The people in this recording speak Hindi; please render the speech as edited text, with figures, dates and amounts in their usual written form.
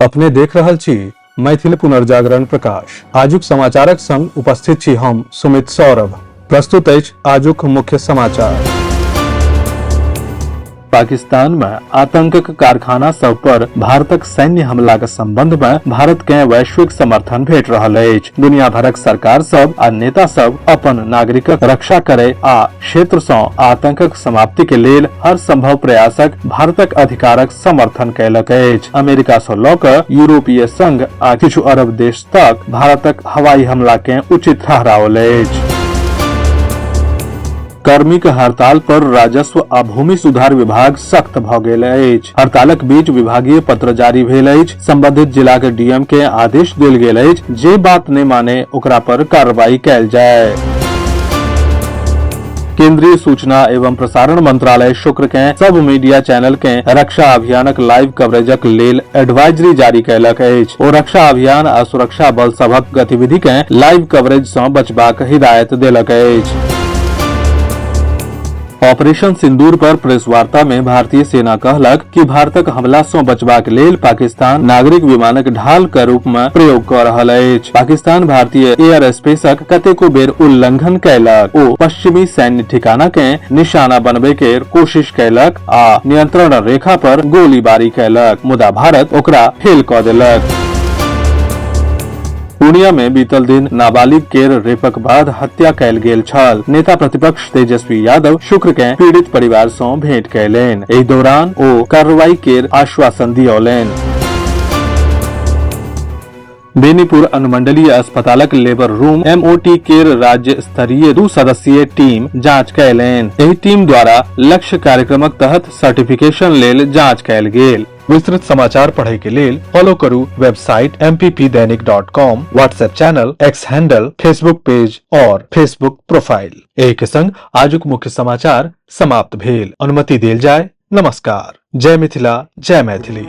अपने देख रहल छी मैथिल पुनर्जागरण प्रकाश। आजुक समाचारक संग उपस्थित छी हम सुमित सौरभ। प्रस्तुत अछि आजुक मुख्य समाचार। पाकिस्तान में आतंकक कारखाना सब पर भारतक सैन्य हमला के संबंध में भारत के वैश्विक समर्थन भेट रहल अछि। दुनिया भरक सरकार सब आ नेता सब अपन नागरिकक रक्षा करे आ क्षेत्र सँ आतंकक समाप्ति के लेल हर संभव प्रयासक भारतक अधिकारक समर्थन कयलक अछि। अमेरिका सँ लऽ कऽ यूरोपीय संघ आ किछु अरब देश तक भारतक हवाई हमला के उचित ठहराओल अछि। कर्मिक हड़ताल पर राजस्व आ भूमि सुधार विभाग सख्त भ गेल अछि। हड़तालक बीच विभागीय पत्र जारी भेल अछि। संबंधित जिला के डीएम के आदेश देल गेल अछि जे बात नहीं माने ओकरा पर कार्रवाई कैल जाय। केंद्रीय सूचना एवं प्रसारण मंत्रालय शुक्र के सब मीडिया चैनल के रक्षा अभियानक लाइव कवरेजक लेल एडवाइजरी जारी कयलक अछि। ओ रक्षा अभियान आ सुरक्षा बल सभक गतिविधि के लाइव कवरेज सँ बचबाक हिदायत देलक अछि। ऑपरेशन सिंदूर पर प्रेस वार्ता में भारतीय सेना कहलक कि भारतक हमला सँ बचबाक लेल पाकिस्तान नागरिक विमानक ढाल के रूप में प्रयोग क रहल अछि। पाकिस्तान भारतीय एयर स्पेसक कतेको बेर उल्लंघन कयलक। ओ पश्चिमी सैन्य ठिकाना के निशाना बनबे के कोशिश कयलक आ नियंत्रण रेखा पर गोलीबारी कयलक, मुदा भारत ओकरा फेल क देलक। पूर्णिया में बीतल दिन नाबालिग केर रेपक बाद हत्या कयल गेल छल। नेता प्रतिपक्ष तेजस्वी यादव शुक्र के पीड़ित परिवार सँ भेंट कयलनि। एहि दौरान ओ कार्रवाई केर आश्वासन दियौलनि। बेनीपुर अनुमंडलीय अस्पतालक लेबर रूम एमओटी केर राज्य स्तरीय 2 सदस्यीय टीम जांच कयलनि। एहि टीम द्वारा लक्ष्य कार्यक्रमक तहत सर्टिफिकेशन लेल जांच कयल गेल। विस्तृत समाचार पढ़े के लेल फॉलो करू website mppdainik.com, WhatsApp channel, x handle, Facebook page और फेसबुक प्रोफाइल। एक संग आजुक मुख्य समाचार समाप्त भेल। अनुमति देल जाय। नमस्कार। जय मिथिला, जय मैथिली।